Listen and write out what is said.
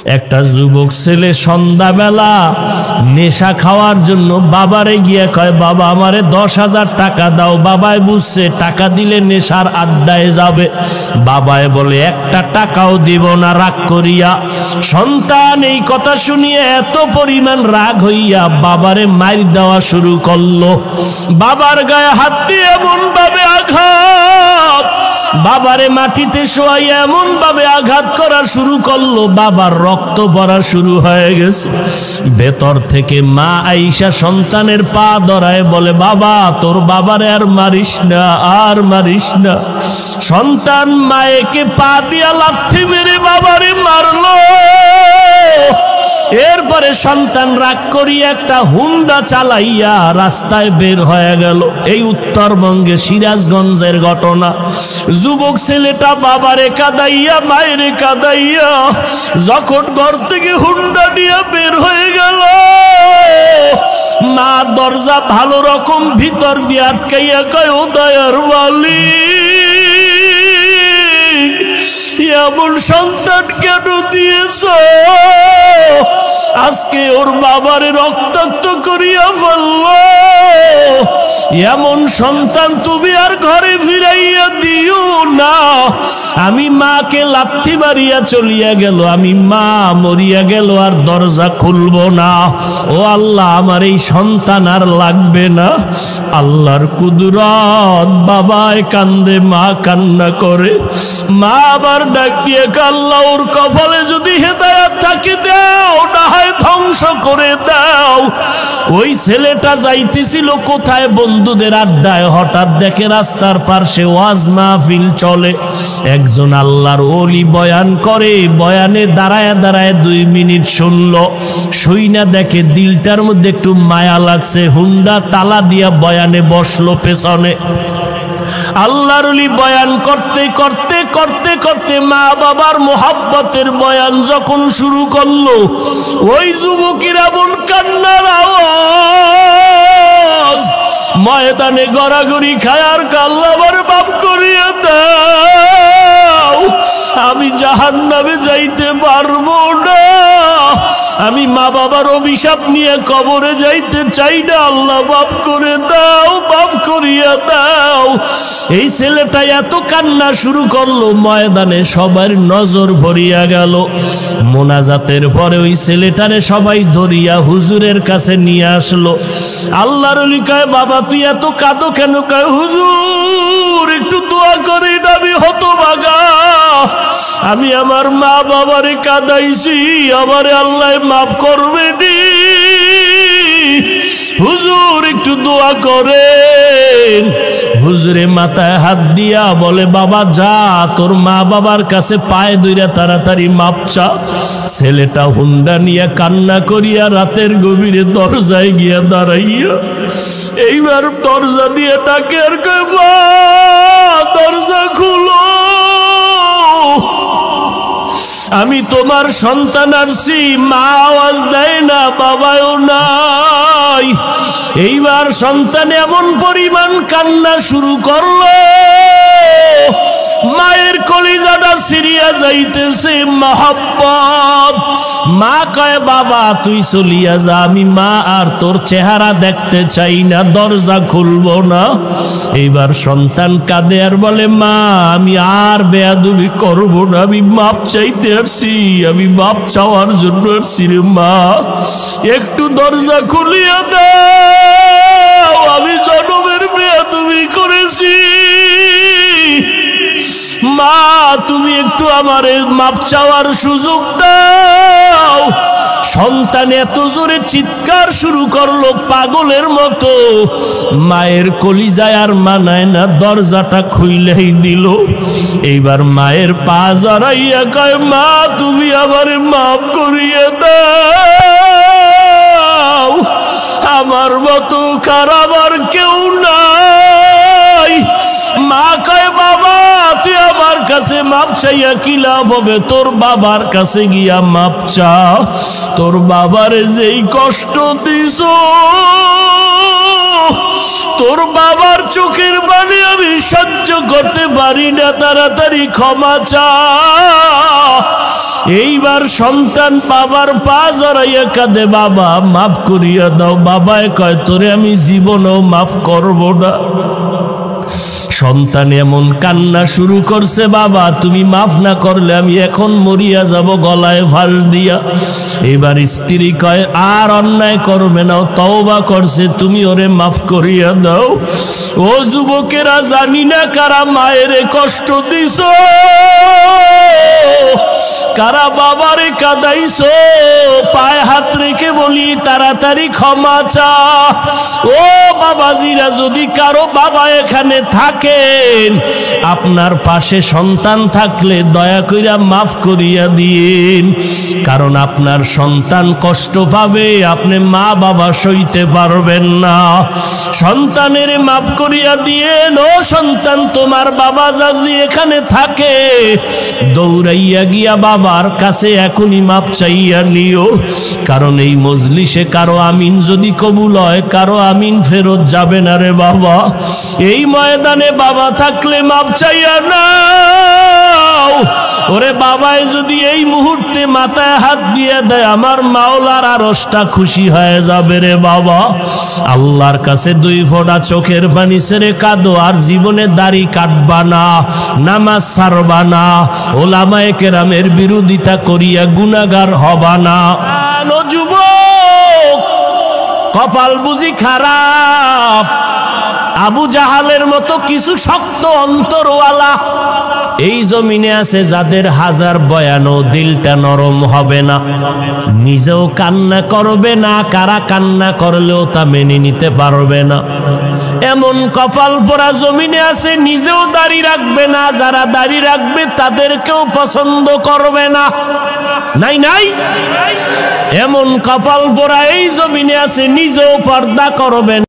একটা যুবক ছেলে সন্ধ্যাবেলা নেশা খাওয়ার জন্য বাবারে গিয়ে কয়, বাবা আমারে 10,000 টাকা দাও। বাবাই বুঝছে টাকা দিলে নেশার আড্ডায় যাবে। বাবাই বলে একটা টাকাও দিব না, রাগ করিয়া। সন্তান এই কথা শুনিয়ে এত পরিমাণ রাগ হইয়া বাবারে মার দেওয়া শুরু করলো। বাবার গায়ে হাত দিয়ে এমন ভাবে আঘাত, বাবারে মাটিতে শোয়াইয়া এমন ভাবে আঘাত করা শুরু করলো, বাবার রক্ত পড়া শুরু হয়ে গেছে। ভেতর থেকে মা আইসা সন্তানের পা ধরায় বলে, বাবা তোর বাবারে আর মারিস না, আর মারিস না। সন্তান মায়েকে পা দিয়া লাথি মেরে বাবারে মারলো। এরপরে সন্তান রাগ করিয়া একটা হুন্ডা চালাইয়া রাস্তায় বের হয়ে গেল। এই উত্তরবঙ্গে সিরাজগঞ্জের ঘটনা। যুবক ছেলেটা বাবারে কাঁদাইয়া মায়েরে কাঁদাইয়া যখন ঘর থেকে হুন্ডা নিয়ে বের হয়ে গেল, মা দরজা ভালো রকম ভিতর দিয়ে আটকাইয়া কয়, ও দয়ার মালিক, এমন সন্তান কেন দিয়েছ? আজকে ওর বাবারে রক্তাক্ত করিয়া ফেলল। এমন সন্তান তুমি আর ঘরে ফিরাইয়া দিও না। আমি মাকে লাথি মারিয়া চলিয়া গেল, আমি মা মরিয়া গেল, আর দরজা খুলব না। ও আল্লাহ, আমার এই সন্তান আর লাগবে না। আল্লাহর কুদরত, বাবায় কান্দে, মা কান্না করে। মা আবার ডাক দিয়ে, আল্লাহ ওর কপালে যদি হেদায়েত থাকে দাও, না হয় ধ্বংস করে দাও। ওই ছেলেটা যাইতেছিল কোথায়? বন্ধুদের আড্ডায়। হঠাৎ দেখে রাস্তার পাশে ওয়াজ মাহফিল চলে, একজন আল্লাহর ওলি বয়ান করে। বয়ানে দাঁড়ায় দাঁড়ায় 2 মিনিট শুনলো। শুইনা দেখে দিলটার মধ্যে একটু মায়া লাগছে। হুন্ডা তালা দিয়া বয়ানে বসলো পেছনে। আল্লাহর ওলি বয়ান করতে করতে করতে করতে মা বাবার মোহাব্বতের বয়ান যখন শুরু করলো, ওই যুবকের এমন কান্নার আওয়াজ, ময়দানে গড়াগড়ি খায় আর আল্লাহ আমার মাফ করিয়ে দাও, আমি জাহান্নামে যাইতে পারবো না, আমি মা বাবার অভিশাপ নিয়ে কবরে যাইতে চাই না, আল্লাহ মাফ করে দাও, মাফ করিয়া দাও। এই ছেলেটা এত কান্না শুরু করলো, ময়দানে সবার নজর ভরিয়া গেল। মোনাজাতের পরে ওই ছেলেটারে সবাই ধরিয়া হুজুরের কাছে নিয়ে আসলো। আল্লাহর ওলি কয়, বাবা তুই এত কাঁদো কেন? কয়, হুজুর একটু দোয়া করে, আমি হতভাগা, আমি আমার মা বাবারে কাঁদাইছি, আমারে আল্লাহ মাফ করবে নি, হুজুর একটু দোয়া করেন। হুজুরে মাথায় হাত দিয়া বলে, বাবা যা, তোর মা বাবার কাছে পায়ে ধইরা তাড়াতাড়ি মাপ চা। ছেলেটা হুন্ডা নিয়ে কান্না করিয়া রাতের গভীরে দরজায় গিয়া দাঁড়াইয়া এইবার দরজা দিয়ে ডাকে আর কয়, মা দরজা খুলো, আমি তোমার সন্তান আসছি। মা আওয়াজ দেয় না, বাবাও নাই। এইবার সন্তান এমন পরিমাণ কান্না শুরু করলো, মায়ের কলিজাটা ছিঁড়িয়া যাইতেছে মহব্বত। মা কয়, বাবা তুই চলিয়া যা, আমি মা আর তোর চেহারা দেখতে চাই না, দরজা খুলবো না। এইবার সন্তান কাঁদে আর বলে, মা আমি আর বেয়াদবি করবো না, আমি মাপ চাইতে আসছি, আমি মাপ চাওয়ার জন্য আসছি রে মা, একটু দরজা খুলিয়া দাও, আমি জনমের বেয়াদবি করেছি, মা তুমি একটু আমারে মাপ চাওয়ার সুযোগ দাও। সন্তান এত জোরে চিৎকার শুরু করলো পাগলের মতো, মায়ের কলিজায় আর মানায় না, দরজাটা খুইলেই দিল। এইবার মায়ের পা জড়াইয়া কয়, মা তুমি আমারে মাফ করিয়ে দাও, আমার মতো খারাপ আর কেউ নাই। মা কয়, বাবা তুই আমার কাছে মাপ চাইয়া কি লাভ হবে? তোর বাবার কাছে গিয়া মাপ চা, তোর বাবারে যেই কষ্ট দিছো তোর বাবার চোখের পানি আমি সহ্য করতে পারি না, তাড়াতাড়ি ক্ষমা চা। এইবার সন্তান বাবার পা জড়াইয়া কাঁদে, বাবা মাফ করিয়া দাও। বাবায় কয় তোরে আমি জীবনও মাফ করব না। সন্তান এমন কান্না শুরু করছে, বাবা তুমি মাফ না করলে আমি এখন মরিয়া যাব গলায় ফাঁস দিয়া। এবার স্ত্রী কয় আর অন্যায় করবে না, তওবা করছে, তুমি ওরে মাফ করিয়া দাও। ও যুবকেরা, জানি না কারা মায়েরে কষ্ট দিছ, কারা বাবারে কাঁদাইছো, পায়ে হাত রেখে বলি তাড়াতাড়ি ক্ষমা চা। ও বাবাজিরা, যদি কারো বাবা এখানে থাকেন, আপনার পাশে সন্তান থাকলে দয়া কইরা মাফ করিয়া দিন, কারণ আপনার সন্তান কষ্ট পাবে, আপনি মা বাবা সইতে পারবেন না। সন্তানের মাফ করিয়া দিয়েন। ও সন্তান, তোমার বাবা যদি এখানে থাকে, দৌড়াইয়া গিয়া বাবার কাছে এখনই মাপ চাইয়া নিও, কারণ এই মজলিসে কারো আমিন যদি কবুল হয়, কারো আমিন ফেরত যাবে না রে বাবা। এই ময়দানে বাবা থাকলে মাপ চাইয়া নাও। ওরে বাবায় যদি এই মুহূর্তে মাথায় হাত দিয়ে দেয়, আমার মাওলার আরশটা খুশি হয়ে যাবে রে বাবা। আল্লাহর কাছে 2 ফোঁটা চোখের পানি ছেড়ে কাঁদো, আর জীবনে দাড়ি কাটবা না, নামাজ ছাড়বা না, ওলামায়ে কেরামের বিরোধিতা করিয়া গুনাহগার হবা না। ও যুবক, কপাল বুঝি খারাপ? আবু জাহালের মতো কিছু শক্ত অন্তরওয়ালা এই জমিনে আছে, যাদের হাজার বয়ানও দিলটা নরম হবে না, নিজেও কান্না করবে না, কারা কান্না করলেও তা মেনে নিতে পারবে না। এমন কপাল পোড়া জমিনে আছে, নিজেও দাড়ি রাখবে না, যারা দাড়ি রাখবে তাদেরকেও পছন্দ করবে না। নাই নাই, এমন কপাল পোড়া এই জমিনে আছে, নিজেও পর্দা করবে না।